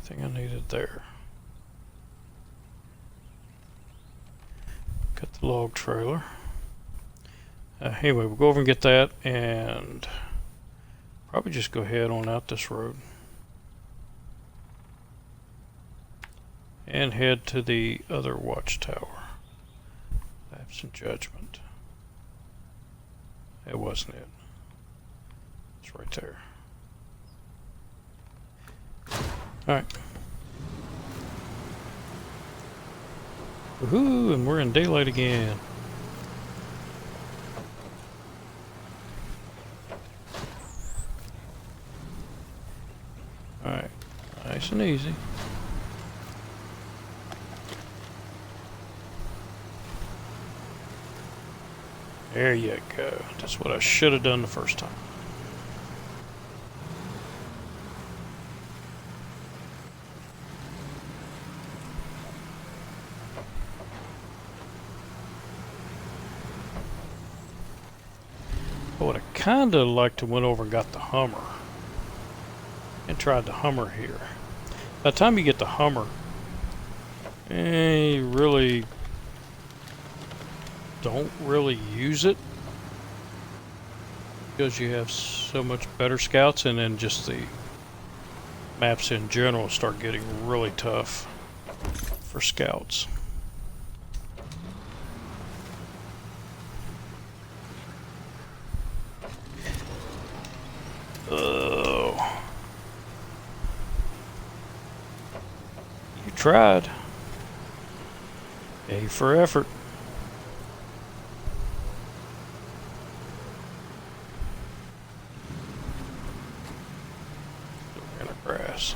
everything I needed there. Got the log trailer. Anyway, we'll go over and get that and probably just go ahead on out this road and head to the other watchtower. Lapse in judgment. It wasn't it. It's right there. Alright. Woohoo! And we're in daylight again. Alright. Nice and easy. There you go. That's what I should have done the first time. I would have kind of liked to went over and got the Hummer and tried the Hummer here. By the time you get the Hummer, you really don't really use it because you have so much better scouts, and then just the maps in general start getting really tough for scouts. Oh, you tried. A for effort. Grass.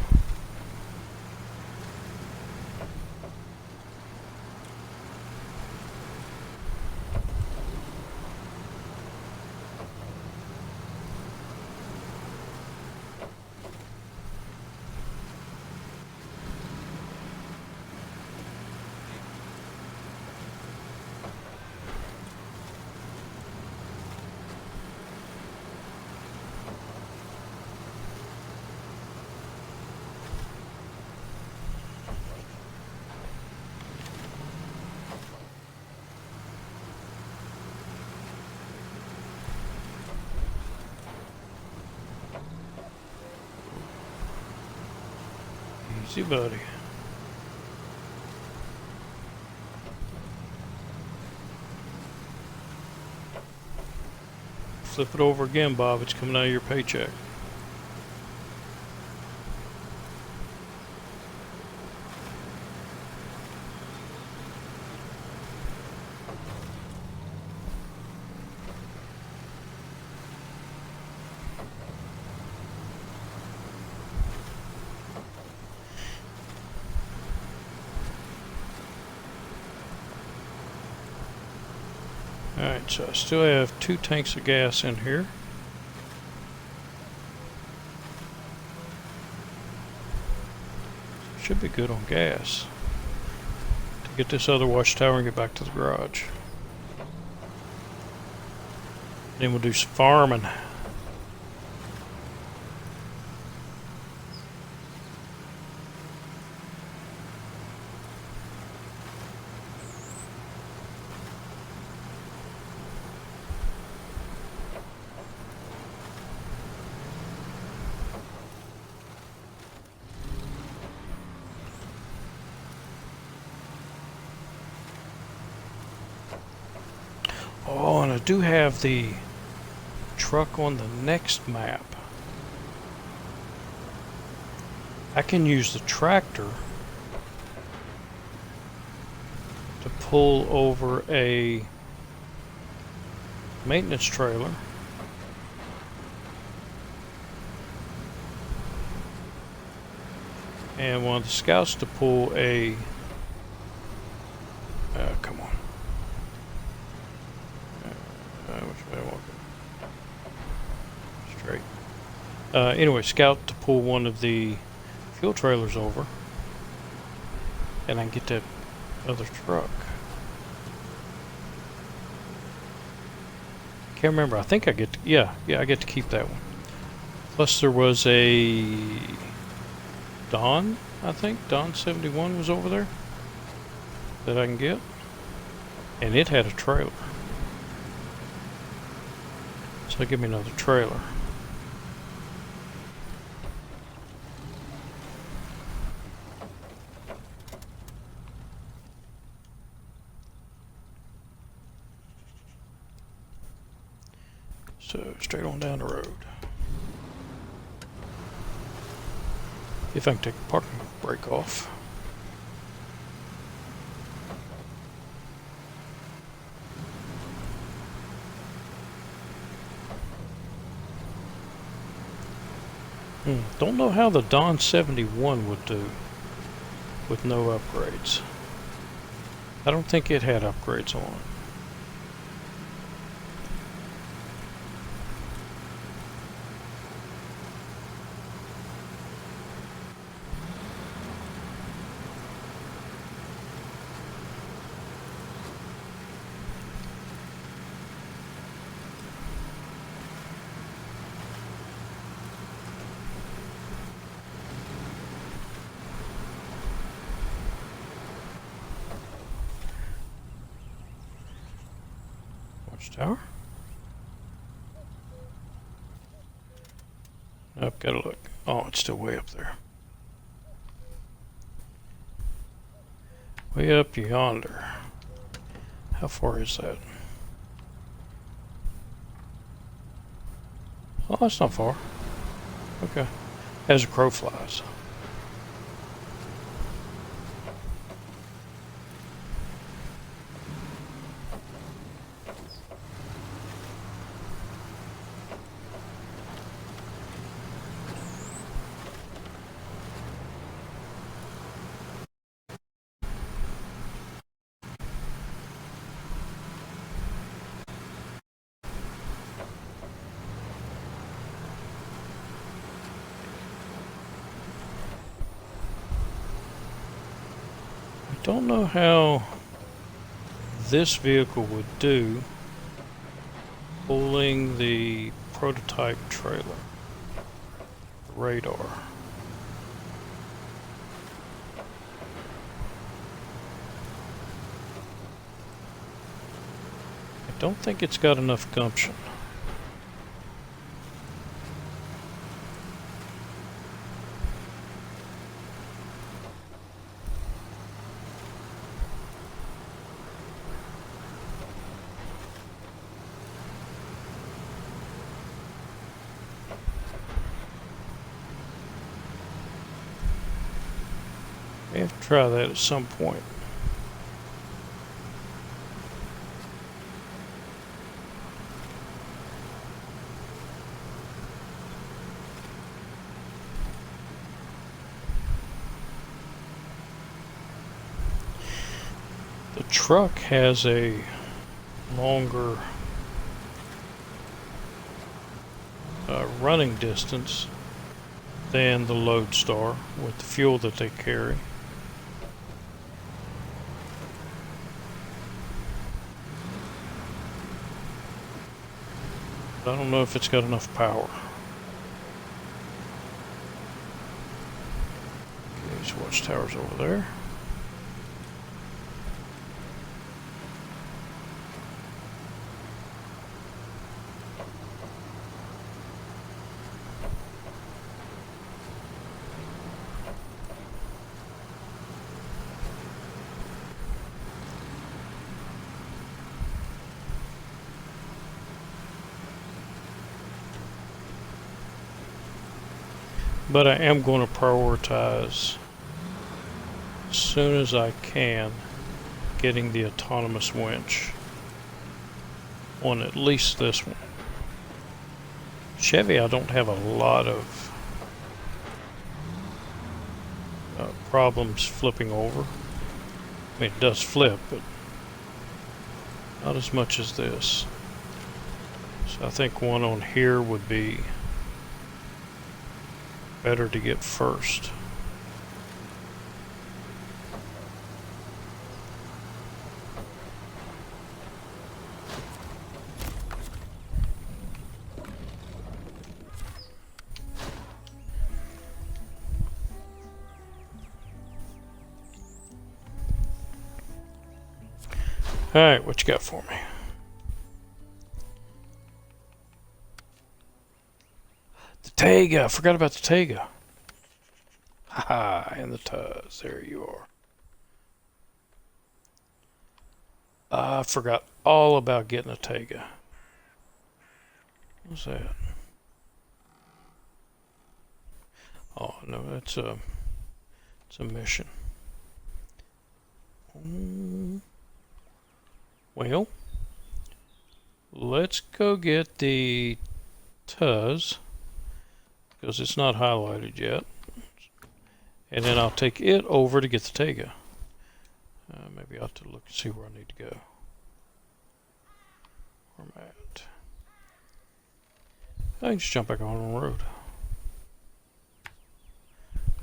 Easy, buddy. Flip it over again, Bob. It's coming out of your paycheck. Alright, so I still have 2 tanks of gas in here. Should be good on gas to get this other watchtower and get back to the garage. Then we'll do some farming. Oh, and I do have the truck on the next map. I can use the tractor to pull over a maintenance trailer. And one of the scouts to pull a... come on. Which way I want to go? Straight. Anyway, scout to pull one of the fuel trailers over. And I can get that other truck. Can't remember. I think I get to, yeah, I get to keep that one. Plus there was a Dawn I think. Don 71 was over there that I can get. And it had a trailer. So give me another trailer. So straight on down the road. If I can take the parking brake off. Don't know how the Don 71 would do with no upgrades. I don't think it had upgrades on it. Tower? Nope, gotta look. Oh, it's still way up there. Way up yonder. How far is that? Oh, that's not far. Okay. As a crow flies. Don't know how this vehicle would do pulling the prototype trailer radar. I don't think it's got enough gumption. I have to try that at some point. The truck has a longer running distance than the Lodestar with the fuel that they carry. I don't know if it's got enough power. Okay, these watchtowers over there. But I am going to prioritize, as soon as I can, getting the autonomous winch on at least this one. Chevy, I don't have a lot of problems flipping over. I mean, it does flip, but not as much as this. So I think one on here would be better to get first. Alright, what you got for me? The Taiga! I forgot about the Taiga. Haha, and the Tuz. There you are. I forgot all about getting a Taiga. What's that? Oh, no, it's a mission. Well, let's go get the Tuz, because it's not highlighted yet. And then I'll take it over to get the Taiga. Maybe I ought to look and see where I need to go. Where am I at? I can just jump back on the road.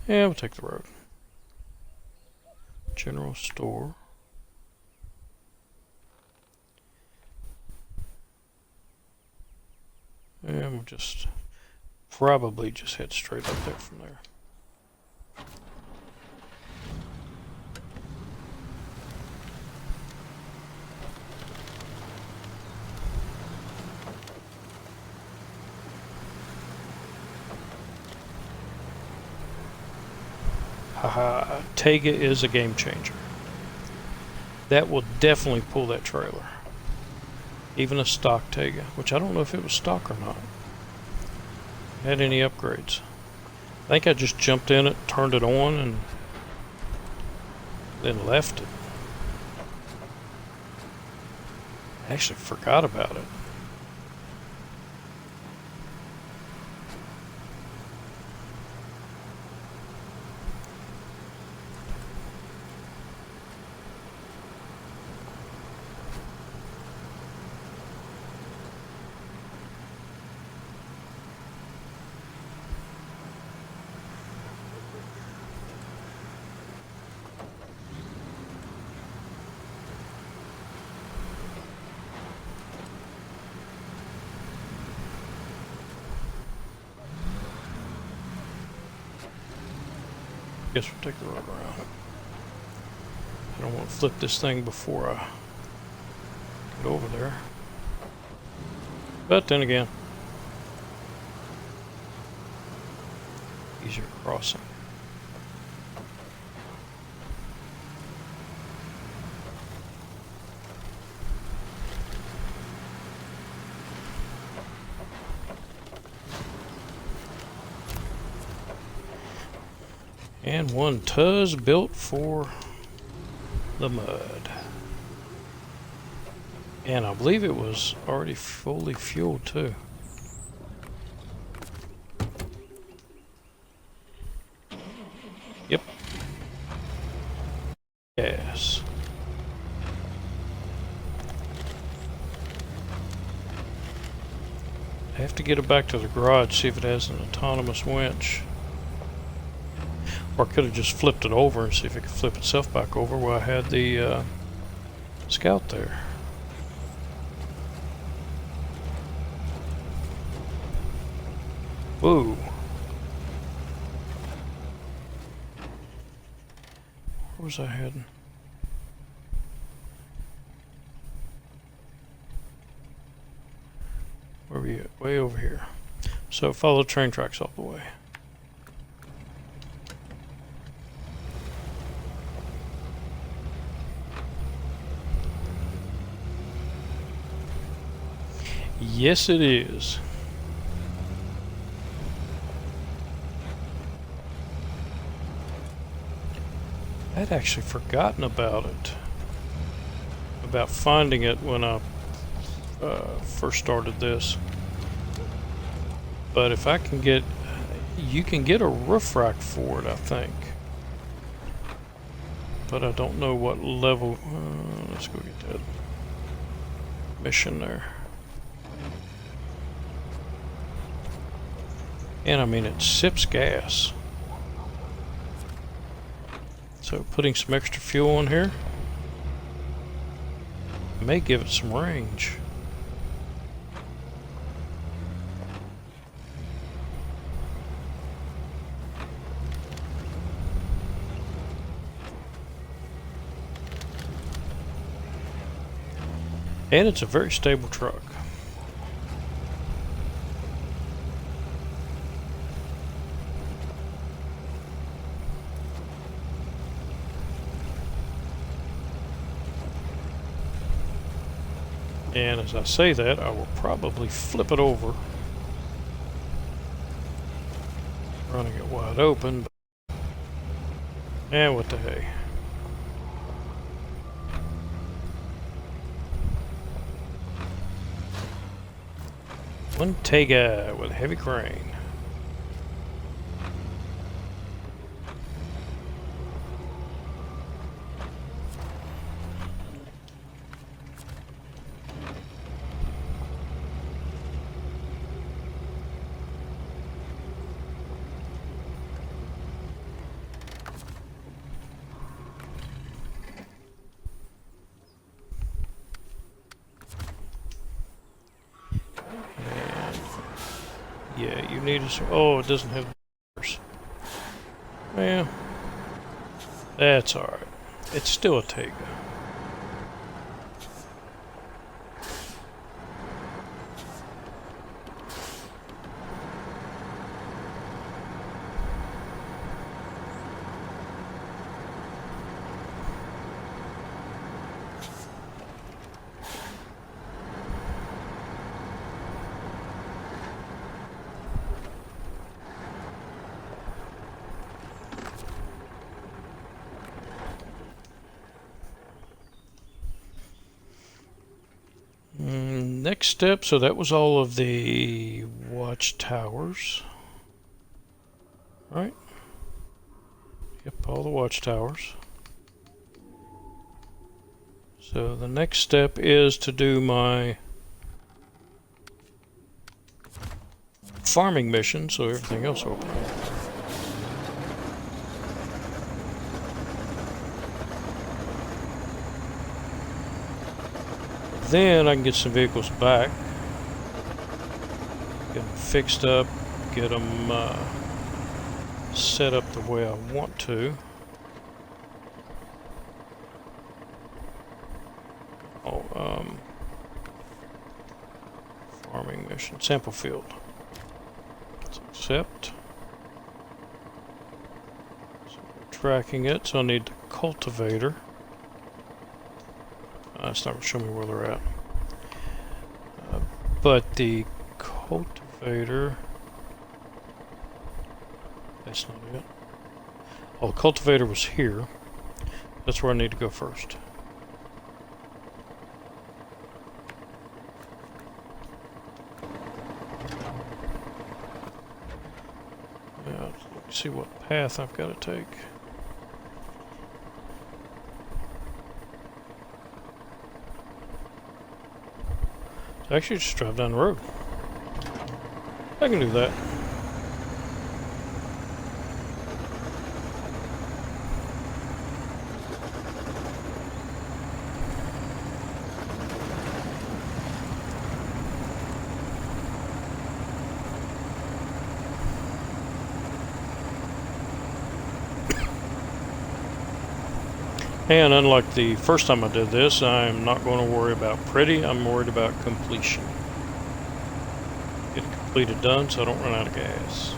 Yeah, we'll take the road. General store. And we'll just probably just head straight up there from there. Haha, Taiga is a game changer. That will definitely pull that trailer. Even a stock Taiga, which I don't know if it was stock or not. Had any upgrades. I think I just jumped in it, turned it on, and then left it. I actually forgot about it. Guess we'll take the road around. I don't want to flip this thing before I get over there. But then again, easier crossing. And one Tuz built for the mud. And I believe it was already fully fueled too. Yep. Yes. I have to get it back to the garage, see if it has an autonomous winch. Or I could have just flipped it over and see if it could flip itself back over while I had the Scout there. Whoa. Where was I heading? Where were you at? Way over here. So follow the train tracks all the way. Yes, it is. I'd actually forgotten about it. About finding it when I first started this. But if I can get... You can get a roof rack for it, I think. But I don't know what level... let's go get that mission there. And I mean, it sips gas. So putting some extra fuel in here may give it some range. And it's a very stable truck. And as I say that, I will probably flip it over. Running it wide open. And what the hey. One Tega with a heavy crane. Yeah, you need a... Oh, it doesn't have... Well, that's alright. It's still a Tega. Next step, so that was all of the watchtowers. Right? Yep, all the watchtowers. So the next step is to do my farming mission, so everything else will open up. Then I can get some vehicles back, get them fixed up, get them set up the way I want to. Farming mission, sample field. Let's accept. So we're tracking it, so I need the cultivator. It's not going to show me where they're at. But the cultivator... That's not it. Oh, the cultivator was here. That's where I need to go first. Yeah, let's see what path I've got to take. Actually, just drive down the road. I can do that. And unlike the first time I did this, I'm not going to worry about pretty, I'm worried about completion. Get it completed done so I don't run out of gas.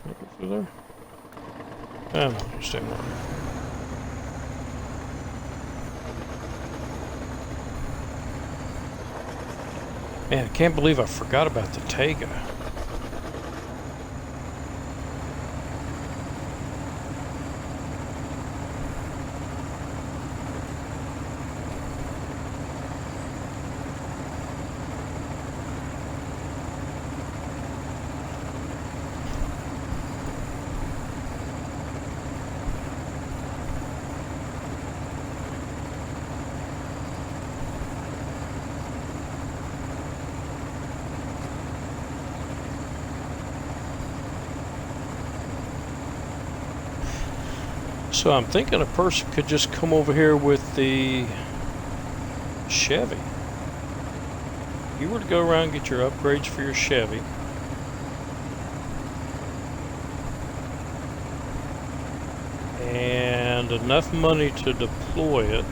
Can I go through there? I'm not just staying right here. Man, I can't believe I forgot about the Tega. So I'm thinking a person could just come over here with the Chevy. If you were to go around and get your upgrades for your Chevy, and enough money to deploy it,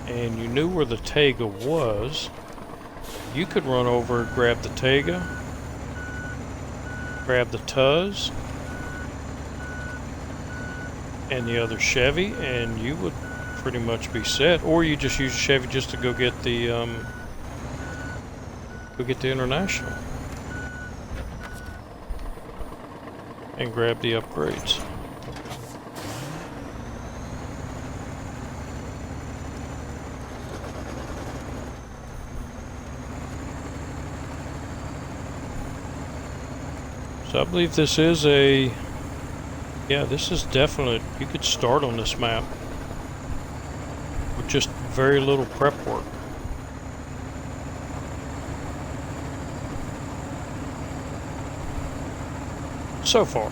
and you knew where the Taiga was, you could run over, grab the Taiga, grab the Tuz, and the other Chevy, and you would pretty much be set. Or you just use a Chevy just to go get the International and grab the upgrades. So I believe this is a, yeah, this is definite. You could start on this map with just very little prep work. So far.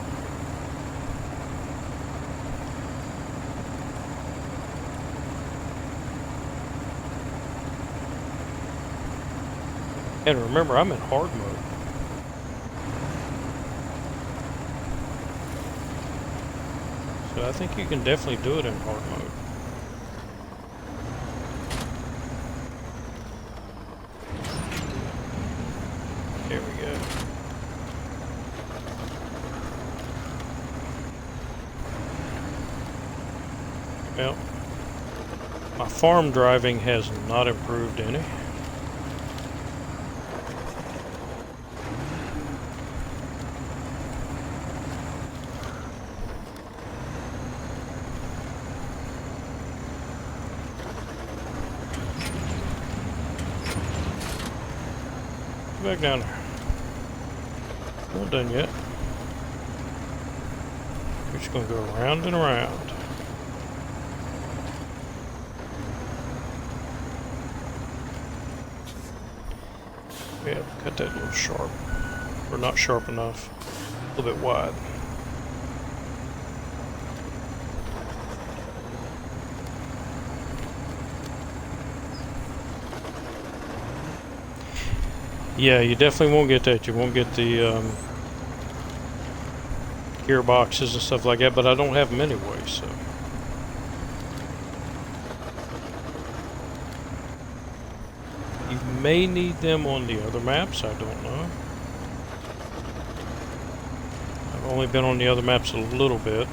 And remember, I'm in hard mode. So I think you can definitely do it in hard mode. There we go. Well, my farm driving has not improved any. Back down there. Not done yet. We're just gonna go around and around. Yeah, cut that a little sharp. Or not sharp enough. A little bit wide. Yeah, you definitely won't get that. You won't get the gearboxes and stuff like that, but I don't have them anyway, so. You may need them on the other maps, I don't know. I've only been on the other maps a little bit.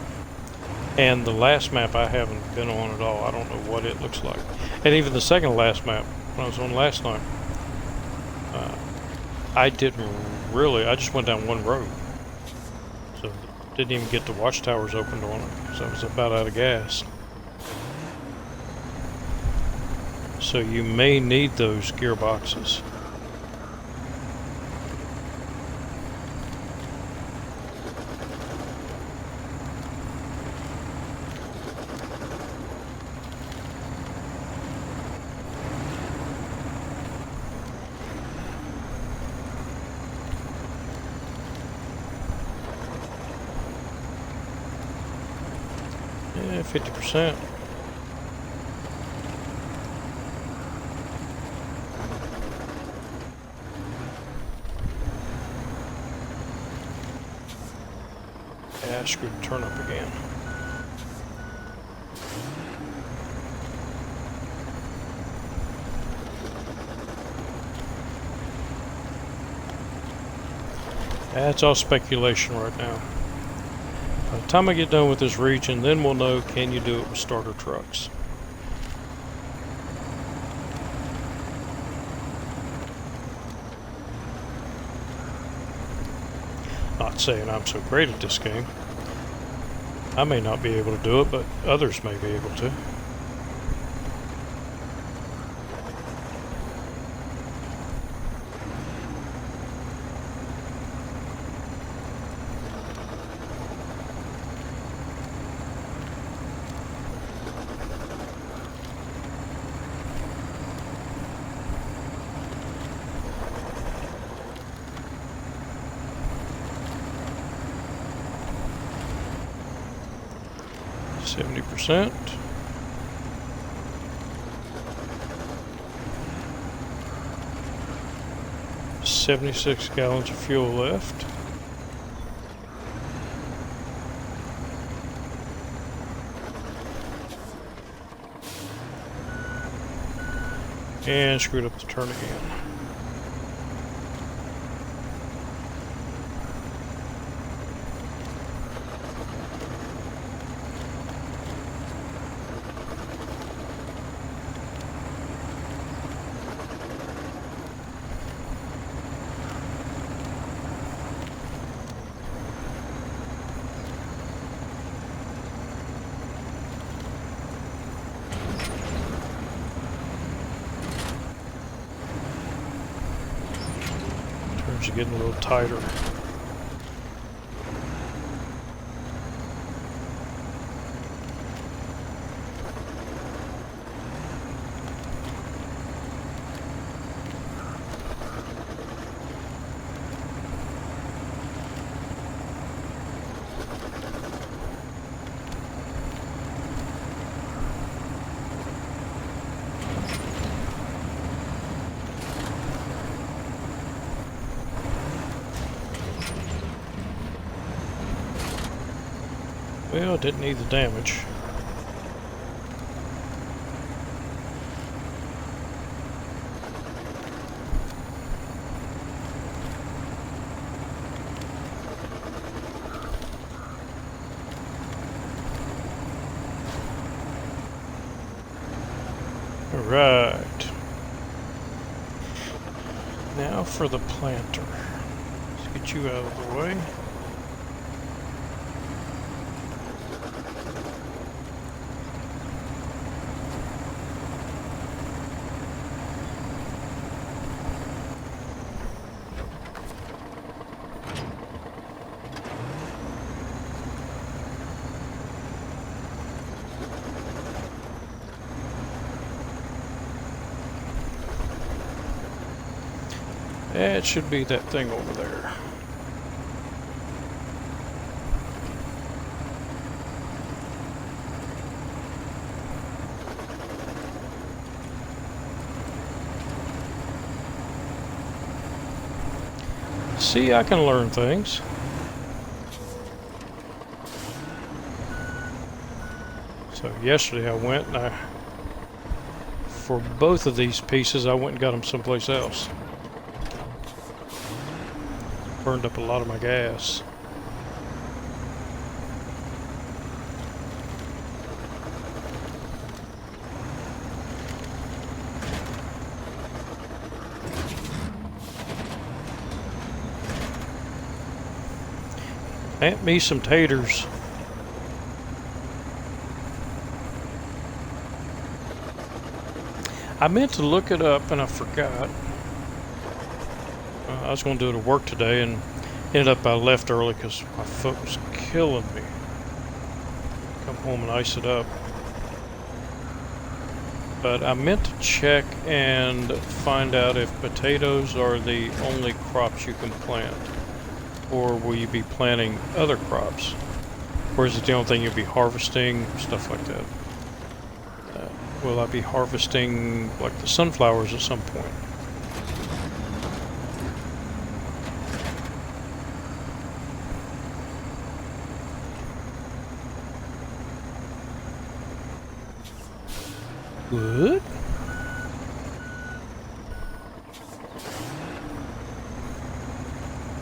And the last map I haven't been on at all. I don't know what it looks like. And even the second last map, when I was on last night, I didn't really, I just went down one road. So didn't even get the watchtowers opened on it, because I was about out of gas. So you may need those gearboxes. Yeah, 50%. Yeah, I screwed the turn up again. That's all speculation right now. By the time I get done with this region, then we'll know, can you do it with starter trucks? Not saying I'm so great at this game. I may not be able to do it, but others may be able to. %. $76 gallons of fuel left. And screwed up the turn again. Turns are getting a little tighter. Well, it didn't need the damage. All right. Now for the planter. Let's get you out of the way. It should be that thing over there. See, I can learn things. So yesterday I went and for both of these pieces, I went and got them someplace else. Burned up a lot of my gas. Plant me some taters. I meant to look it up and I forgot. I was going to do it at work today and ended up I left early because my foot was killing me. Come home and ice it up. But I meant to check and find out if potatoes are the only crops you can plant. Or will you be planting other crops? Or is it the only thing you'll be harvesting? Stuff like that. Will I be harvesting like the sunflowers at some point? Good.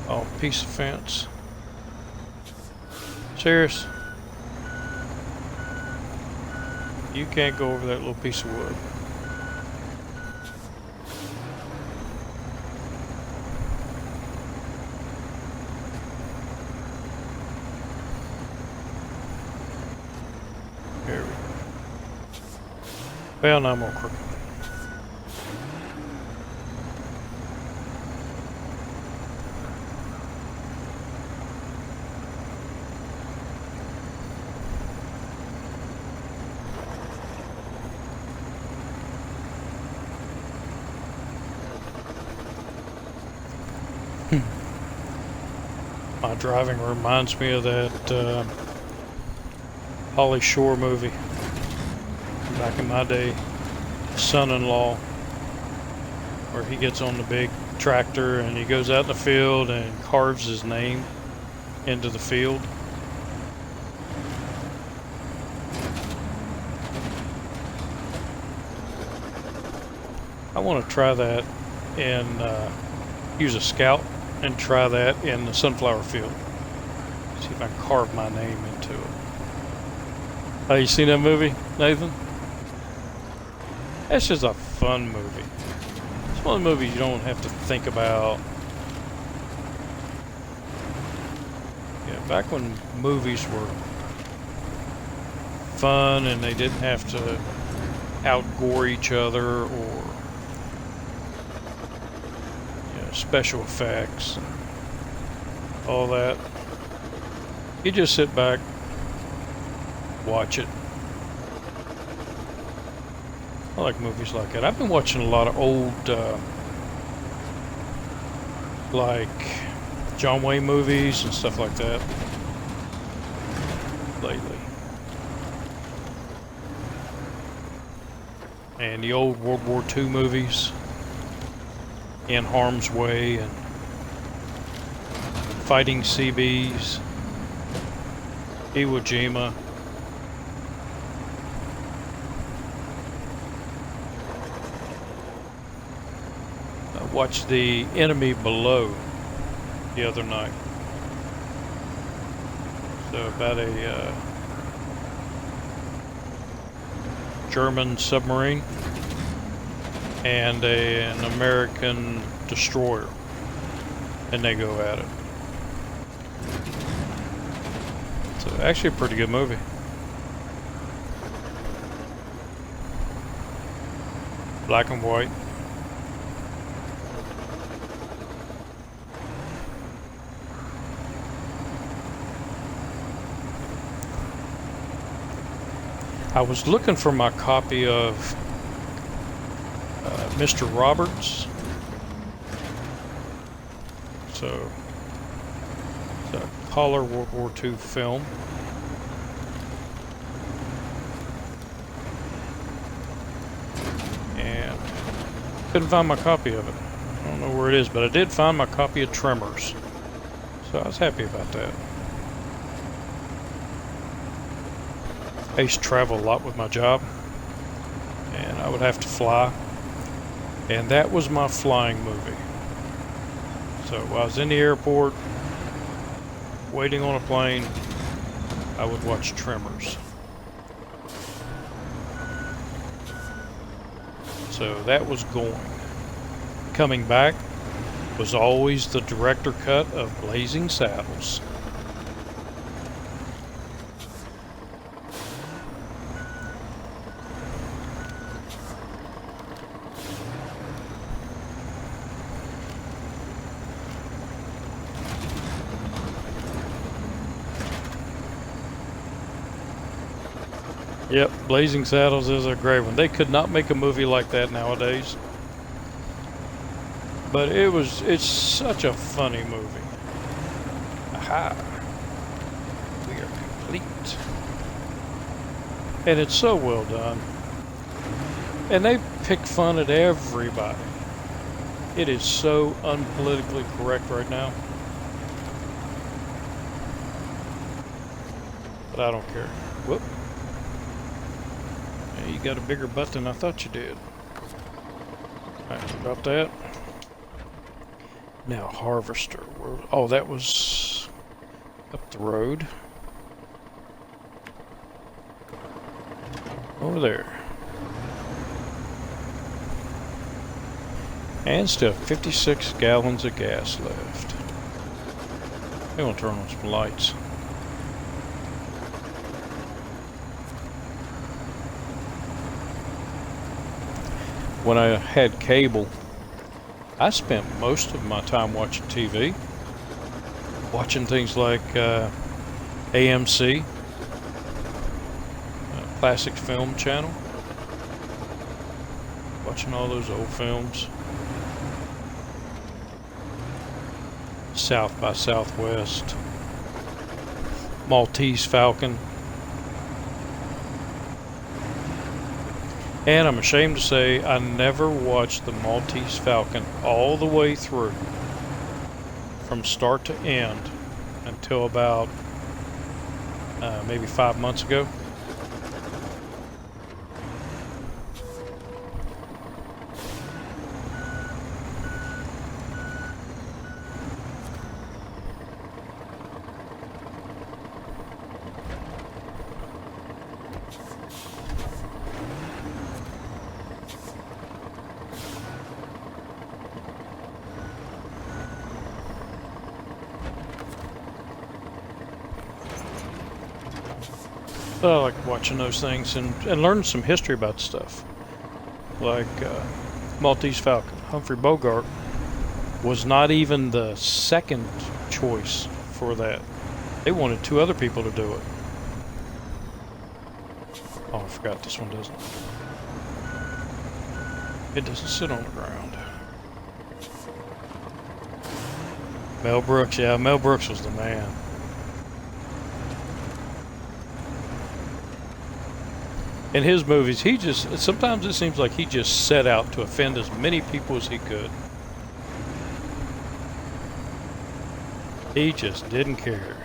Oh, piece of fence. Serious? You can't go over that little piece of wood. There we go. Well, now I'm more crooked. My driving reminds me of that Holly Shore movie back in my day, Son-in-Law, where he gets on the big tractor and he goes out in the field and carves his name into the field. I want to try that and use a scout and try that in the sunflower field. See if I can carve my name into it. Oh, you seen that movie, Nathan? That's just a fun movie. It's one of the movies you don't have to think about. Yeah, back when movies were fun and they didn't have to out-gore each other or special effects and all that. You just sit back, watch it. I like movies like that. I've been watching a lot of old like John Wayne movies and stuff like that lately. And the old World War II movies, In Harm's Way and Fighting Seabees, Iwo Jima. I watched The Enemy Below the other night. So about a German submarine and an American destroyer, and they go at it. So actually a pretty good movie. Black and white. I was looking for my copy of Mr. Roberts. So, it's a color World War II film. And couldn't find my copy of it. I don't know where it is, but I did find my copy of Tremors. So I was happy about that. I used to travel a lot with my job, and I would have to fly, and that was my flying movie. So while I was in the airport, waiting on a plane, I would watch Tremors. So that was going. Coming back was always the director cut of Blazing Saddles. Yep, Blazing Saddles is a great one. They could not make a movie like that nowadays. But it's such a funny movie. Aha. We are complete. And it's so well done. And they pick fun at everybody. It is so unpolitically correct right now. But I don't care. Whoop. You got a bigger butt than I thought you did. Alright, about that. Now, Harvester. Oh, that was up the road. Over there. And still 56 gallons of gas left. I'm gonna turn on some lights. When I had cable, I spent most of my time watching TV, watching things like AMC, Classic Film Channel, watching all those old films, South by Southwest, Maltese Falcon. And I'm ashamed to say I never watched the Maltese Falcon all the way through, from start to end, until about maybe 5 months ago. But I like watching those things and learning some history about stuff. Like Maltese Falcon. Humphrey Bogart was not even the second choice for that. They wanted two other people to do it. Oh, I forgot this one doesn't. It doesn't sit on the ground. Mel Brooks, yeah, Mel Brooks was the man. In his movies, sometimes it seems like he just set out to offend as many people as he could. He just didn't care.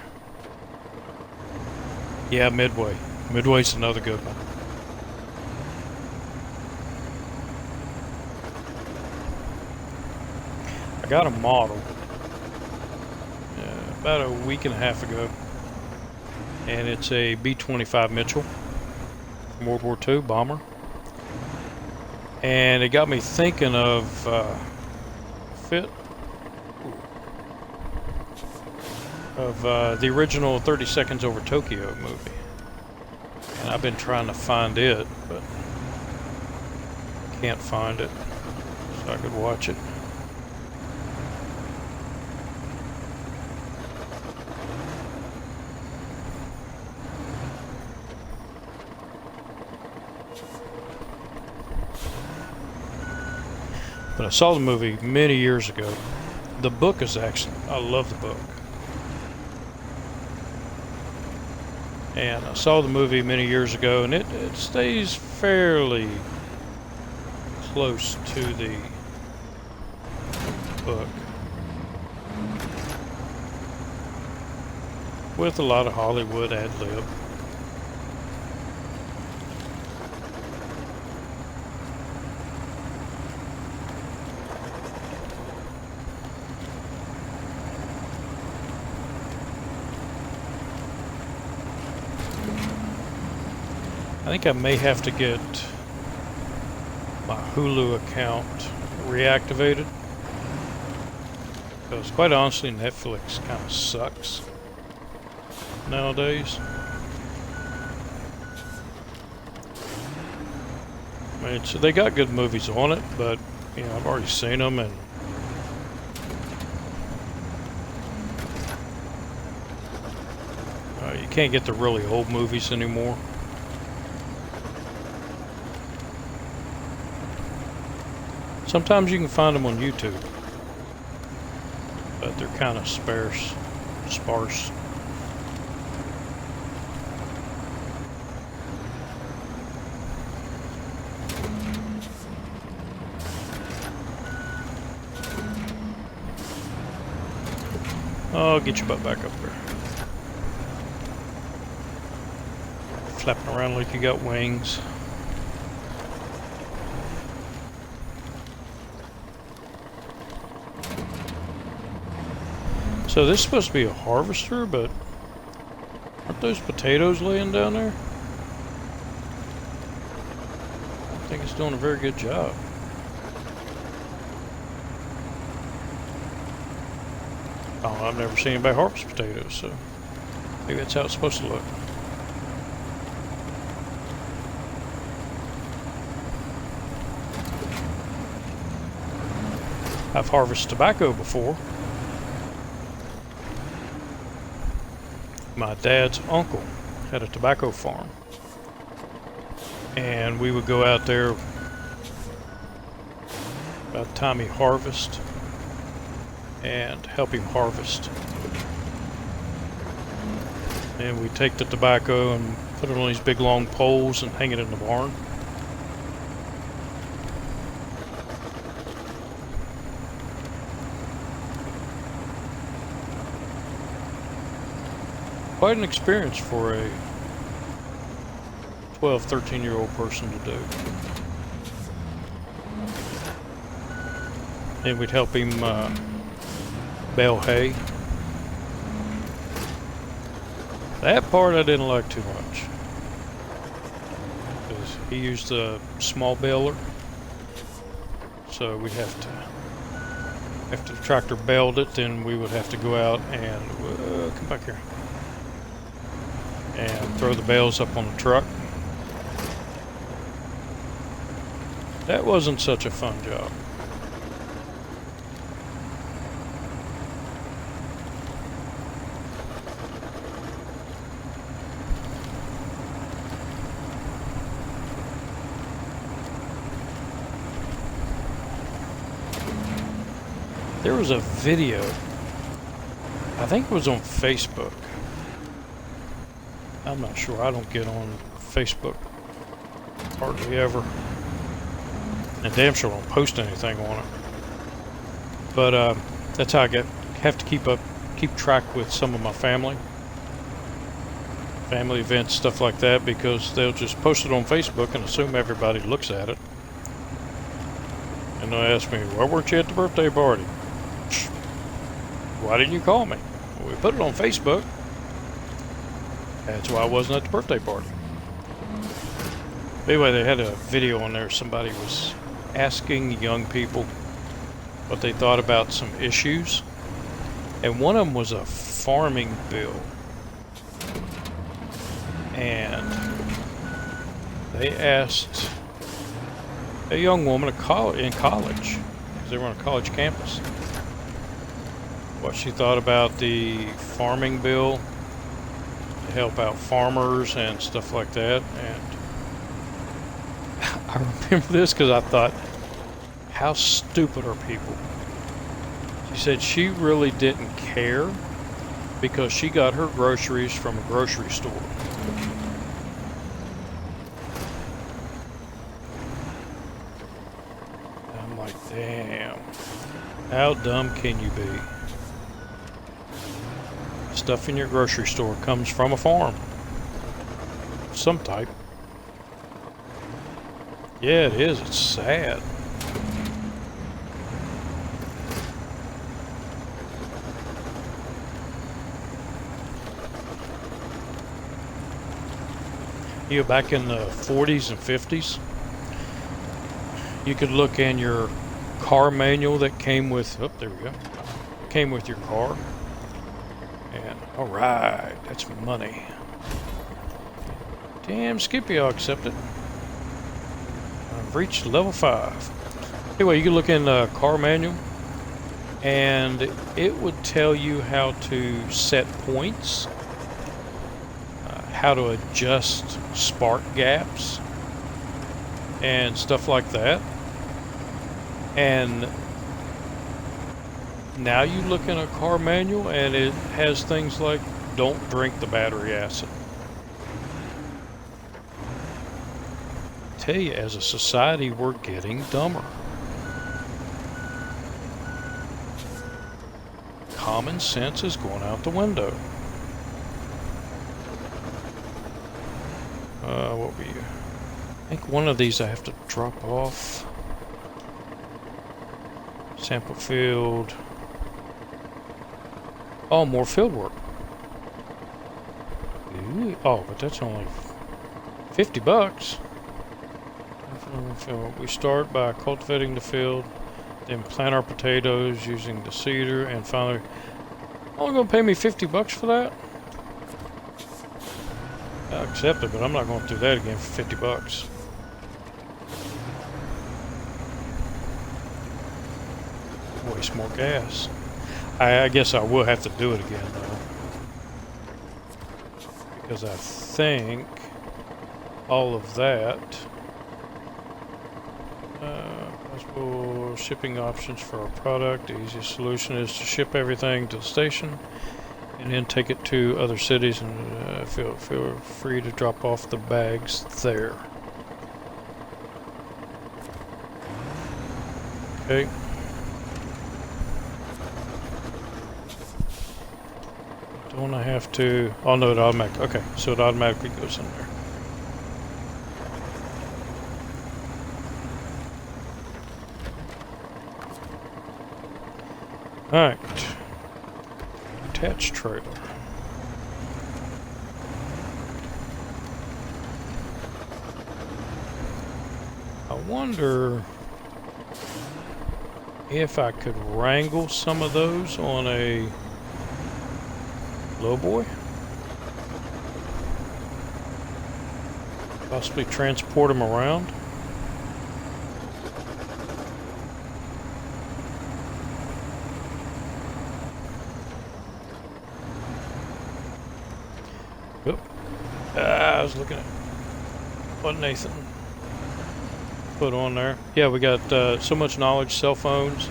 Yeah, Midway. Midway's another good one. I got a model about a week and a half ago, and it's a B-25 Mitchell from World War II bomber, and it got me thinking of the original 30 Seconds Over Tokyo movie, and I've been trying to find it, but can't find it, so I could watch it. But I saw the movie many years ago. The book is excellent. I love the book. And I saw the movie many years ago, and it stays fairly close to the book, with a lot of Hollywood ad-lib. I think I may have to get my Hulu account reactivated, because quite honestly Netflix kind of sucks nowadays. I mean, they got good movies on it, but you know, I've already seen them, and you can't get the really old movies anymore. Sometimes you can find them on YouTube, but they're kind of sparse. Oh, get your butt back up there. Flapping around like you got wings. So this is supposed to be a harvester, but aren't those potatoes laying down there? I don't think it's doing a very good job. Oh, I've never seen anybody harvest potatoes, so maybe that's how it's supposed to look. I've harvested tobacco before. My dad's uncle had a tobacco farm, and we would go out there about the time he harvest and help him harvest. And we'd take the tobacco and put it on these big long poles and hang it in the barn. Quite an experience for a 12, 13-year-old person to do. And we'd help him bale hay. That part I didn't like too much, because he used a small baler, so we'd have to, after the tractor baled it, then we would have to go out and come back here. and throw the bales up on the truck. That wasn't such a fun job. There was a video, I think it was on Facebook. I'm not sure, I don't get on Facebook hardly ever. And damn sure don't post anything on it. But that's how I have to keep track with some of my family events, stuff like that, because they'll just post it on Facebook and assume everybody looks at it. And they'll ask me, why weren't you at the birthday party? Why didn't you call me? Well, we put it on Facebook. That's why I wasn't at the birthday party. Anyway, they had a video on there. Somebody was asking young people what they thought about some issues. And one of them was a farming bill. And they asked a young woman in college, because they were on a college campus, what she thought about the farming bill to help out farmers and stuff like that. And I remember this because I thought, how stupid are people? She said she really didn't care because she got her groceries from a grocery store. I'm like, damn, how dumb can you be? Stuff in your grocery store comes from a farm. Some type. Yeah, it is. It's sad. You know, back in the 40s and 50s, you could look in your car manual that came with, oh, there we go, came with your car. And, alright, that's money. Damn, Skippy, I'll accept it. I've reached level 5. Anyway, you can look in the car manual, and it would tell you how to set points, how to adjust spark gaps, and stuff like that. And now you look in a car manual and it has things like, don't drink the battery acid. I tell you, as a society, we're getting dumber. Common sense is going out the window. What were you? I think one of these I have to drop off. Sample field. Oh, more field work. Ooh, oh, but that's only $50. We start by cultivating the field, then plant our potatoes using the seeder, and finally, only gonna pay me $50 for that? I'll accept it, but I'm not going to do that again for $50. Waste more gas. I guess I will have to do it again, though. Because I think all of that... possible shipping options for our product. The easiest solution is to ship everything to the station and then take it to other cities, and feel free to drop off the bags there. Okay. Don't I have to... Oh no, it automatically... Okay, so it automatically goes in there. Alright. Attached trailer. I wonder if I could wrangle some of those on a lowboy. Possibly transport them around. Oop. I was looking at what Nathan put on there. Yeah, we got so much knowledge, cell phones,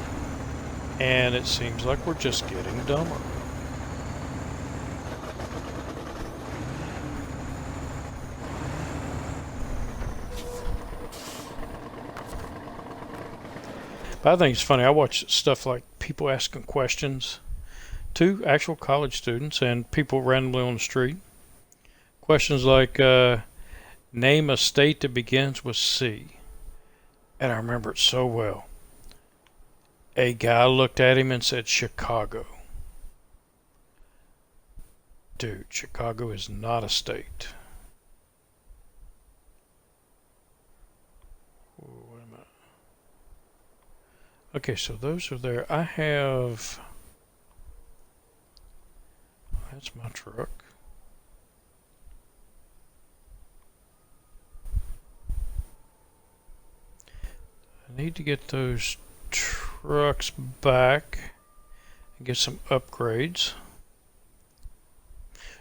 and it seems like we're just getting dumber. But I think it's funny. I watch stuff like people asking questions to actual college students and people randomly on the street. Questions like, name a state that begins with C. And I remember it so well. A guy looked at him and said, Chicago. Dude, Chicago is not a state. Wait a minute. Okay, so those are there. I have... That's my truck. I need to get those trucks back and get some upgrades.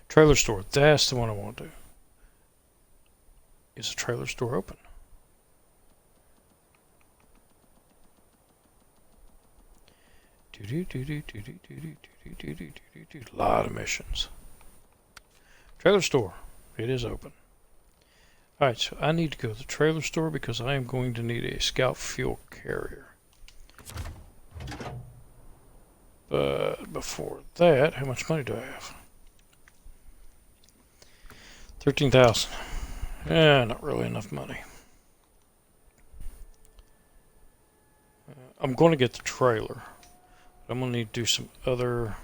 Trailer store, that's the one I want to do. Is the trailer store open? A lot of missions. Trailer store, it is open. Alright, so I need to go to the trailer store because I am going to need a scout fuel carrier. But before that, how much money do I have? 13,000. Not really enough money. I'm going to get the trailer. But I'm going to need to do some other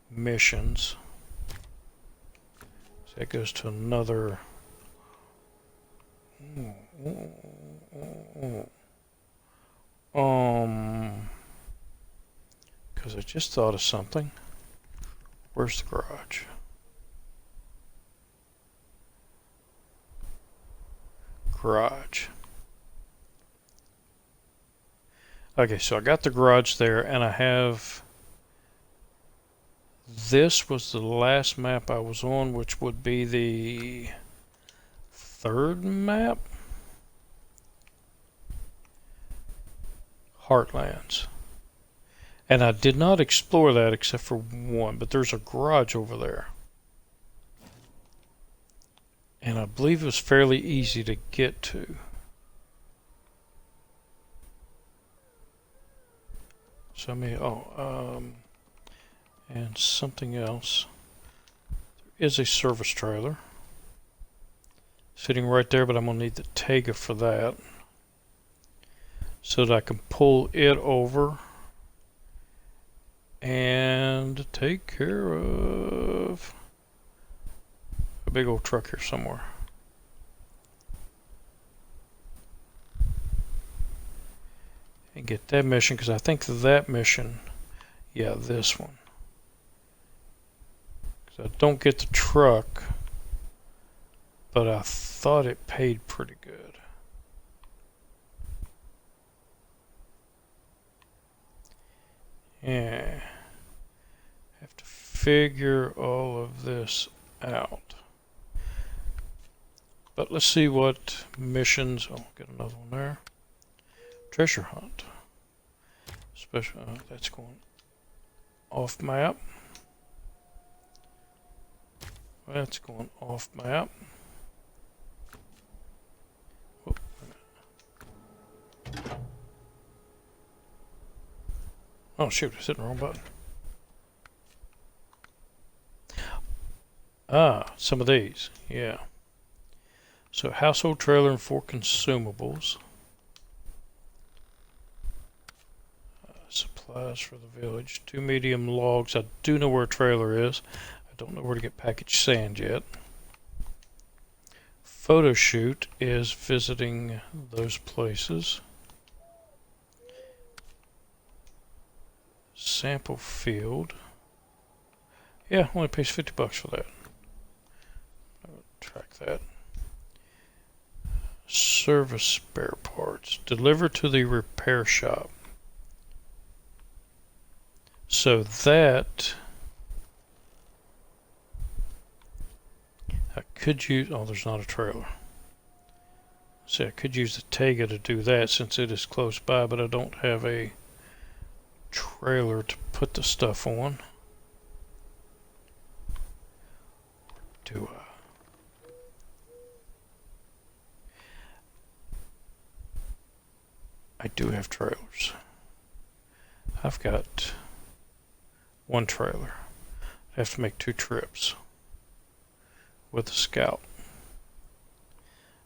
missions. So that goes to another... because I just thought of something. Where's the garage? Garage. Okay, so I got the garage there, and I have... This was the last map I was on, which would be the... third map? Heartlands. And I did not explore that except for one, but there's a garage over there. And I believe it was fairly easy to get to. So I mean, and something else. There is a service trailer sitting right there, but I'm going to need the Tega for that so that I can pull it over and take care of a big old truck here somewhere. And get that mission, because I think that mission, yeah, this one. Because I don't get the truck, but I thought it paid pretty good. Yeah. Have to figure all of this out. But let's see what missions. Oh, get another one there. Treasure hunt. Special. That's going off map. That's going off map. Whoop. Oh shoot! I hit the wrong button. Ah, some of these. Yeah. So household trailer and 4 consumables. Supplies for the village. 2 medium logs. I do know where a trailer is. I don't know where to get packaged sand yet. Photo shoot is visiting those places. Sample field. Yeah, only pays $50 for that. I'll track that. Service spare parts. Deliver to the repair shop. So that I could use. Oh, there's not a trailer. See, I could use the Tega to do that since it is close by, but I don't have a trailer to put the stuff on. Do I do have trailers. I've got one trailer. I have to make 2 trips with the Scout.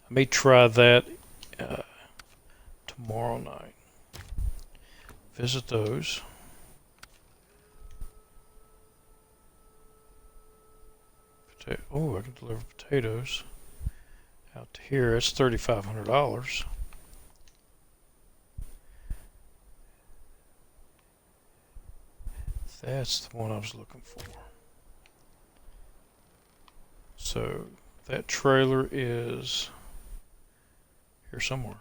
I may try that tomorrow night. Visit those. Oh, I can deliver potatoes out to here. It's $3,500. That's the one I was looking for. So that trailer is here somewhere.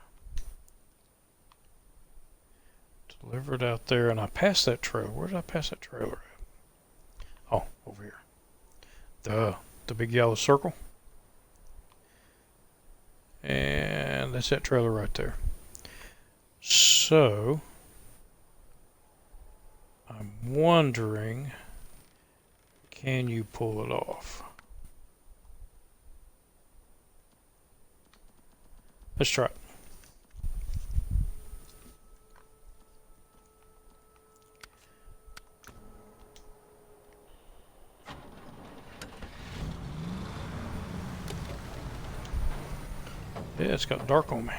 Delivered out there, and I passed that trailer. Where did I pass that trailer at? Oh, over here. The big yellow circle. And that's that trailer right there. So I'm wondering, can you pull it off? Let's try it. Yeah, it's got dark on me.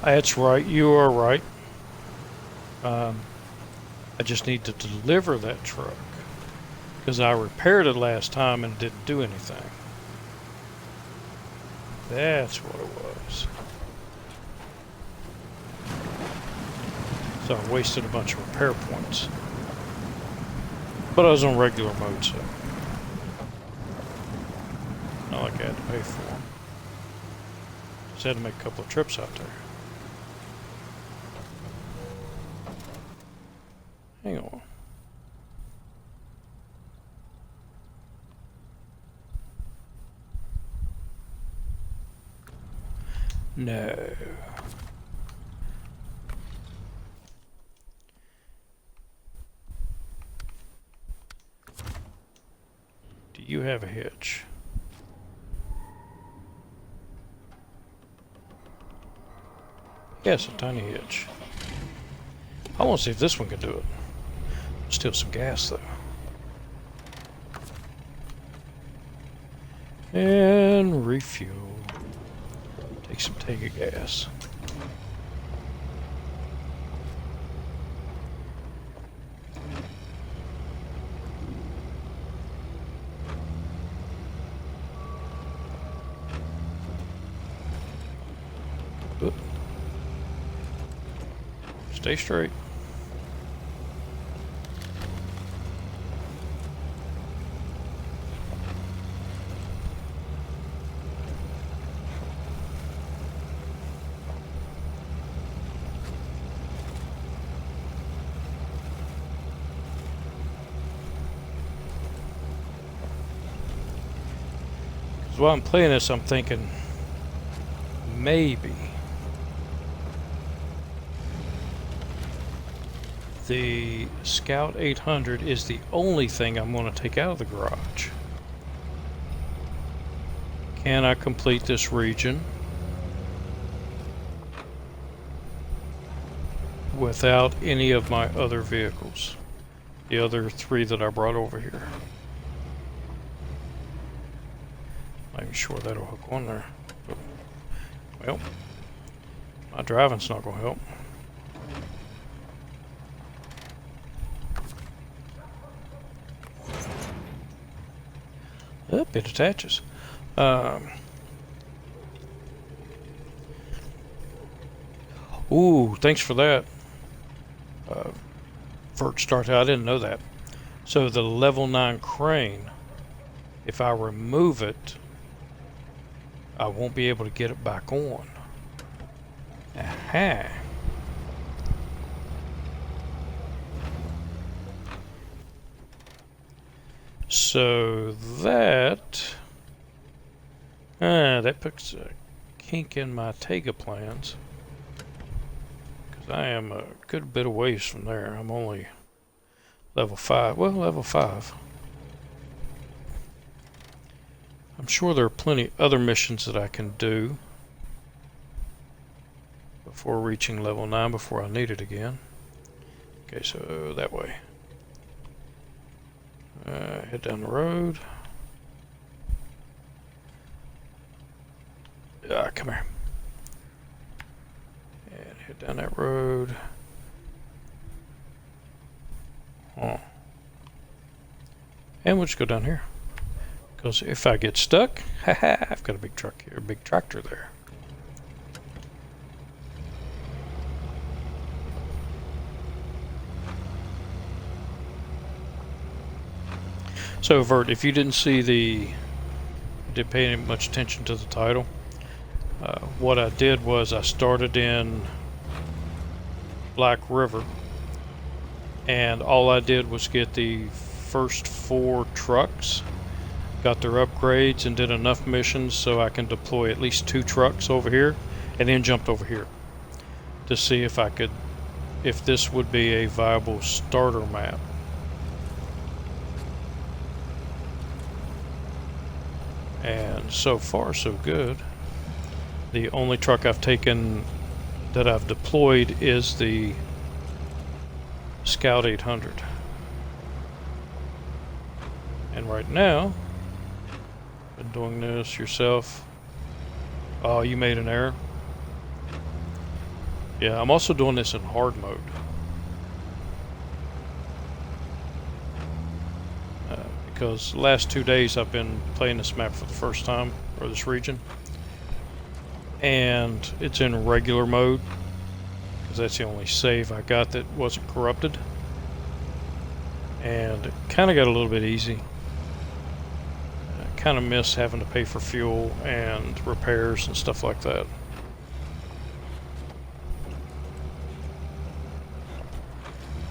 That's right, you are right. I just need to deliver that truck because I repaired it last time and didn't do anything. That's what it was. So I wasted a bunch of repair points. But I was on regular mode, so not like I had to pay for them. Just had to make a couple of trips out there. Hang on. No. Do you have a hitch? Yes, a tiny hitch. I want to see if this one can do it. Still some gas though. And refuel. Take some Tega gas. Oop. Stay straight. While I'm playing this, I'm thinking maybe the Scout 800 is the only thing I'm going to take out of the garage. Can I complete this region without any of my other vehicles? The other 3 that I brought over here. Not even sure that'll hook on there. But, well, my driving's not going to help. Yep, it attaches. Ooh, thanks for that. Vert start. I didn't know that. So the level 9 crane, if I remove it, I won't be able to get it back on. Aha. So that puts a kink in my Tega plans, because I am a good bit of ways from there. I'm only level 5. Well, level 5. I'm sure there are plenty other missions that I can do before reaching level 9 before I need it again. Okay, so that way. Head down the road. Come here. And head down that road. Oh. And we'll just go down here. Because if I get stuck, haha, I've got a big truck here, a big tractor there. So, Vert, if you didn't pay any much attention to the title, what I did was I started in Black River, and all I did was get the first 4 trucks, got their upgrades, and did enough missions so I can deploy at least 2 trucks over here, and then jumped over here to see if this would be a viable starter map. And so far, so good. The only truck I've taken that I've deployed is the Scout 800. And right now, been doing this yourself. Oh, you made an error. Yeah, I'm also doing this in hard mode. Because the last 2 days I've been playing this map for the first time, or this region, and it's in regular mode because that's the only save I got that wasn't corrupted, and it kind of got a little bit easy. I kind of miss having to pay for fuel and repairs and stuff like that.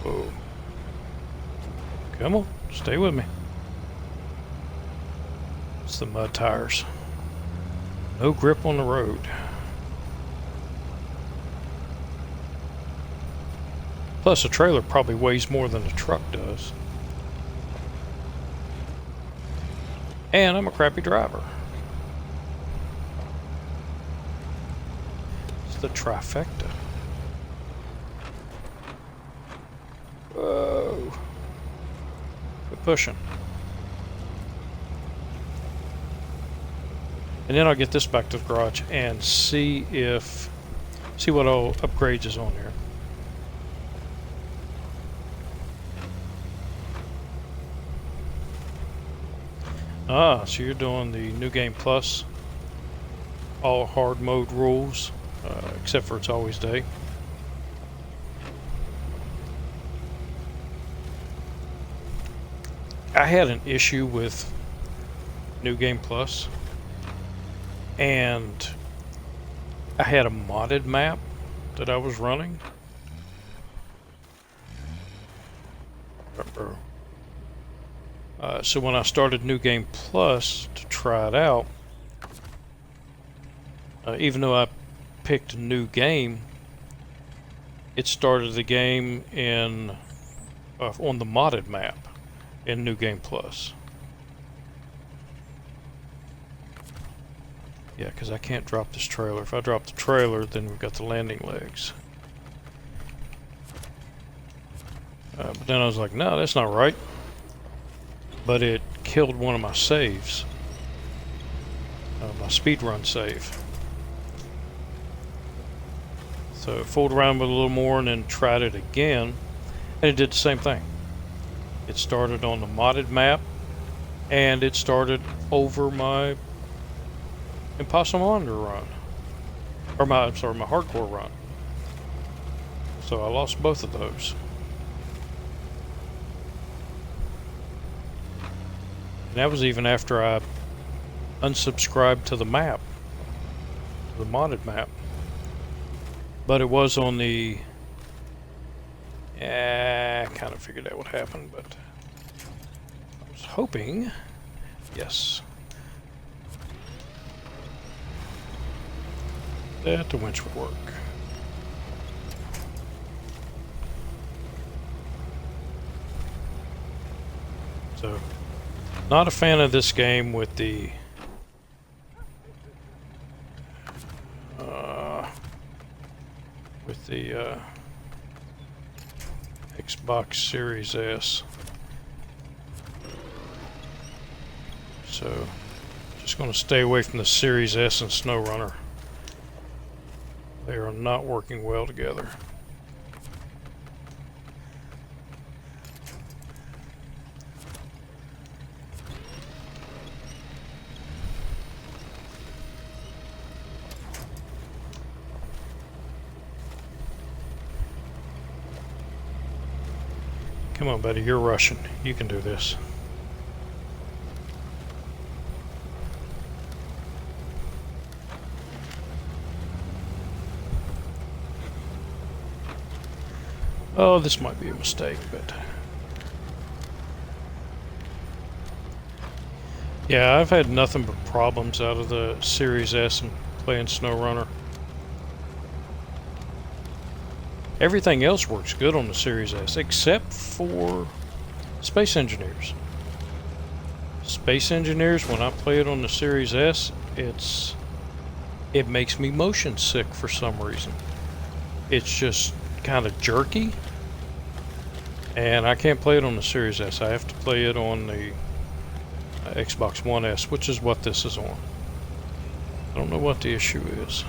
Whoa. Come on, stay with me. It's the mud tires. No grip on the road. Plus, a trailer probably weighs more than a truck does. And I'm a crappy driver. It's the trifecta. Whoa. Quit pushing. And then I'll get this back to the garage and see what all upgrades is on there. Ah, so you're doing the New Game Plus, all hard mode rules, except for It's Always Day. I had an issue with New Game Plus, and I had a modded map that I was running. So when I started New Game Plus to try it out, even though I picked a new game, it started the game in on the modded map in New Game Plus. Yeah, because I can't drop this trailer. If I drop the trailer, then we've got the landing legs. But then I was like, no, that's not right. But it killed one of my saves. My speedrun save. So I fooled around with it a little more and then tried it again. And it did the same thing. It started on the modded map and it started over my Impossible Monitor run. Or my hardcore run. So I lost both of those. And that was even after I unsubscribed to the map. The modded map. But it was on the... I kind of figured out what happened, but... I was hoping... Yes. That the winch would work. So, not a fan of this game with the Xbox Series S. So, just going to stay away from the Series S and SnowRunner. They are not working well together. Come on, buddy, you're Russian. You can do this. Oh, this might be a mistake, but... Yeah, I've had nothing but problems out of the Series S and playing SnowRunner. Everything else works good on the Series S, except for Space Engineers. Space Engineers, when I play it on the Series S, it makes me motion sick for some reason. It's just kind of jerky, and I can't play it on the Series S. I have to play it on the Xbox One S, which is what this is on. I don't know what the issue is.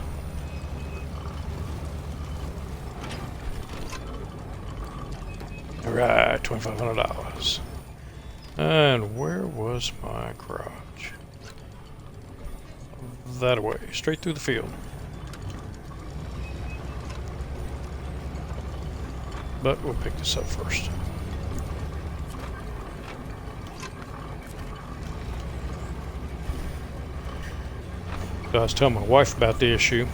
Alright, $2,500. And where was my garage? That way, straight through the field. But we'll pick this up first. So I was telling my wife about the issue,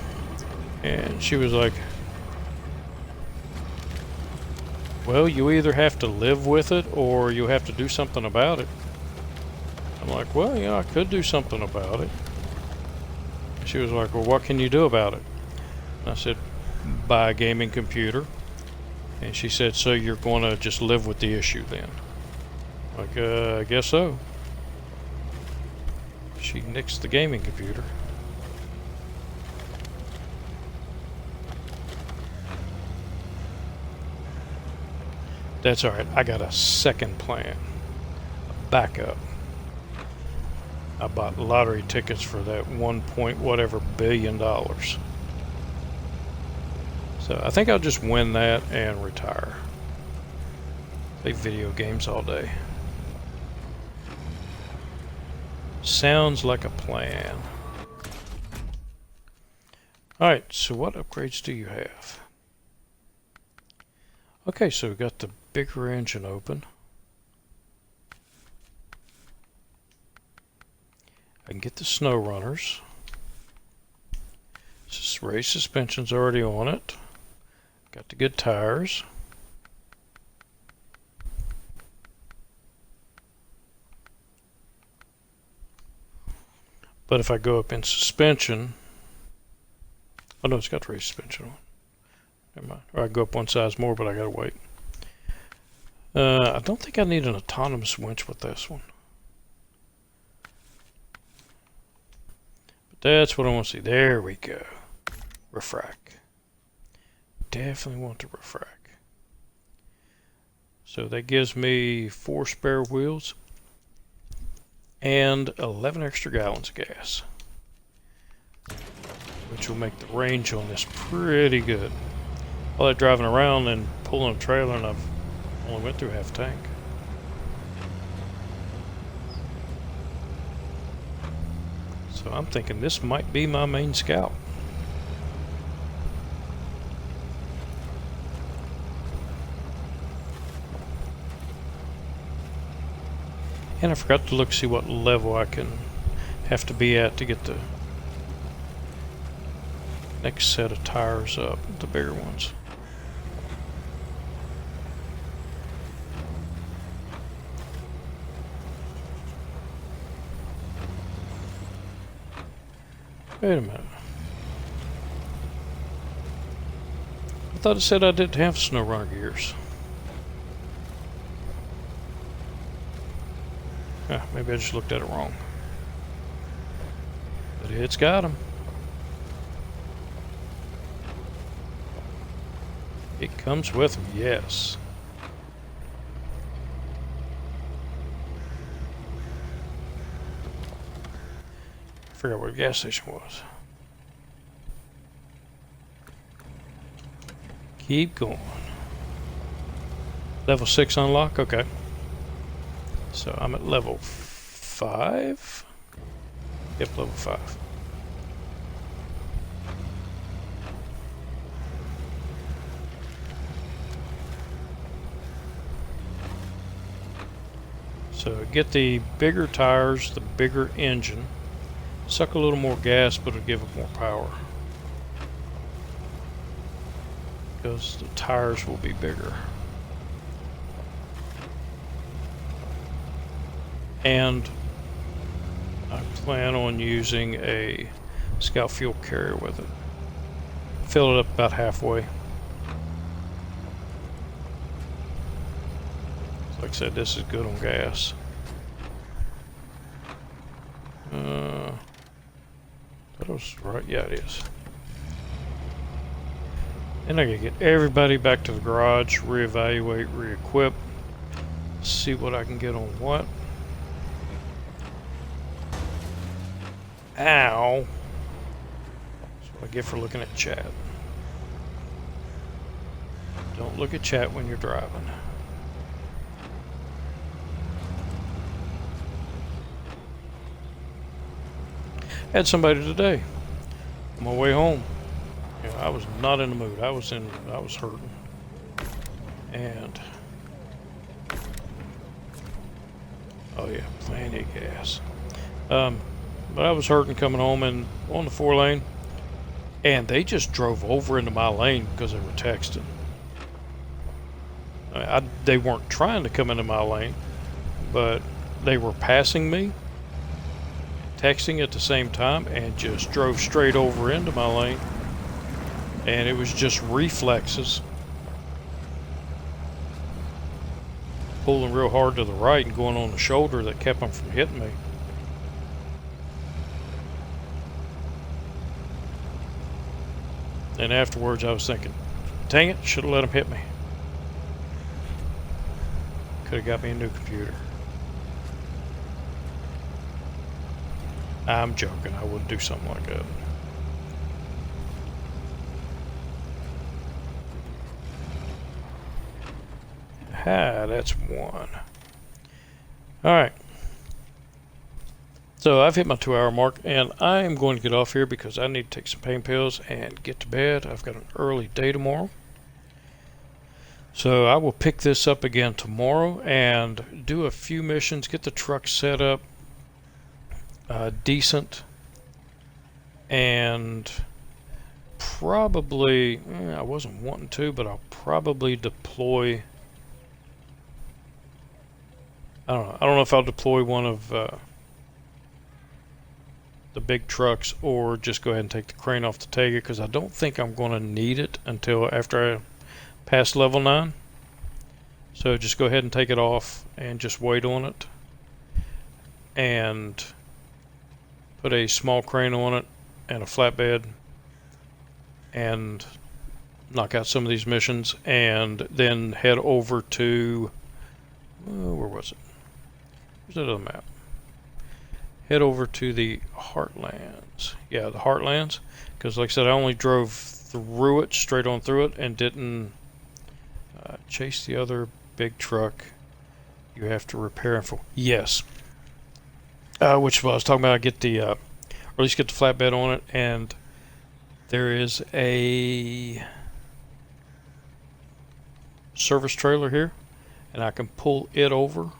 and she was like, well, you either have to live with it or you have to do something about it. I'm like, well, yeah, I could do something about it. She was like, well, what can you do about it? And I said, buy a gaming computer. And she said, so you're going to just live with the issue then? Like, I guess so. She nixed the gaming computer. That's alright, I got a second plan. A backup. I bought lottery tickets for that 1 point whatever billion dollars. So I think I'll just win that and retire. Play video games all day. Sounds like a plan. Alright, so what upgrades do you have? Okay, so we've got the bigger engine open. I can get the SnowRunners. Raised suspension's already on it. Got the good tires. But if I go up in suspension, oh no, it's got the raised suspension on. Never mind. Or I can go up one size more, but I gotta wait. I don't think I need an autonomous winch with this one. But that's what I want to see. There we go. Refract. Definitely want to refract. So that gives me 4 spare wheels and 11 extra gallons of gas, which will make the range on this pretty good. All that driving around and pulling a trailer, and I've only went through half a tank. So I'm thinking this might be my main scout. And I forgot to look see what level I can have to be at to get the next set of tires up, the bigger ones. Wait a minute. I thought it said I didn't have SnowRunner gears. Maybe I just looked at it wrong. But it's got them. It comes with them, yes. I forgot where the gas station was. Keep going. Level 6 unlock? Okay. So I'm at level 5? Yep, level 5. So get the bigger tires, the bigger engine. Suck a little more gas, but it'll give it more power. Because the tires will be bigger. And I plan on using a scout fuel carrier with it. Fill it up about halfway. Like I said, this is good on gas. That was right. Yeah, it is. And I gotta get everybody back to the garage, reevaluate, re-equip, see what I can get on what. Ow! That's what I get for looking at chat. Don't look at chat when you're driving. Had somebody today on my way home. You know, I was not in the mood. I was hurting. And oh yeah, plenty of gas. But I was hurting coming home and on the 4-lane, and they just drove over into my lane because they were texting. They weren't trying to come into my lane, but they were passing me, texting at the same time, and just drove straight over into my lane. And it was just reflexes. Pulling real hard to the right and going on the shoulder that kept them from hitting me. And afterwards I was thinking, dang it, should have let them hit me. Could have got me a new computer. I'm joking, I wouldn't do something like that. Ah, that's one. Alright. So I've hit my 2-hour mark, and I am going to get off here because I need to take some pain pills and get to bed. I've got an early day tomorrow. So I will pick this up again tomorrow and do a few missions, get the truck set up decent, and probably, I wasn't wanting to, but I'll probably deploy, I don't know if I'll deploy one of the big trucks or just go ahead and take the crane off the Tega, because I don't think I'm going to need it until after I pass level 9. So just go ahead and take it off and just wait on it and put a small crane on it and a flatbed and knock out some of these missions, and then head over to where was it? Where's that other map? Head over to the Heartlands. Yeah, the Heartlands. Because like I said, I only drove through it, straight on through it, and didn't chase the other big truck. You have to repair and yes. Which I was talking about, I get the or at least get the flatbed on it. And there is a service trailer here, and I can pull it over.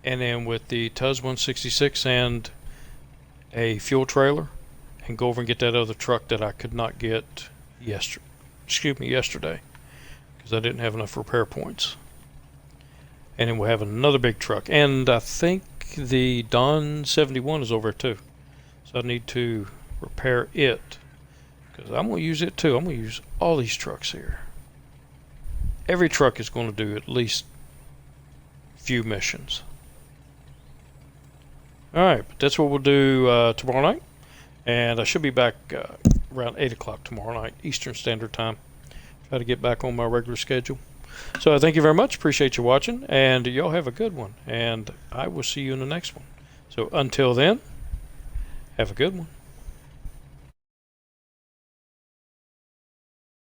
And then with the Tuz 166 and a fuel trailer, and go over and get that other truck that I could not get yesterday, because I didn't have enough repair points. And then we'll have another big truck, and I think the Don 71 is over too, so I need to repair it, because I'm going to use it too. I'm going to use all these trucks here. Every truck is going to do at least a few missions. Alright, but that's what we'll do tomorrow night. And I should be back around 8 o'clock tomorrow night, Eastern Standard Time. Try to get back on my regular schedule. So thank you very much. Appreciate you watching. And y'all have a good one. And I will see you in the next one. So until then, have a good one.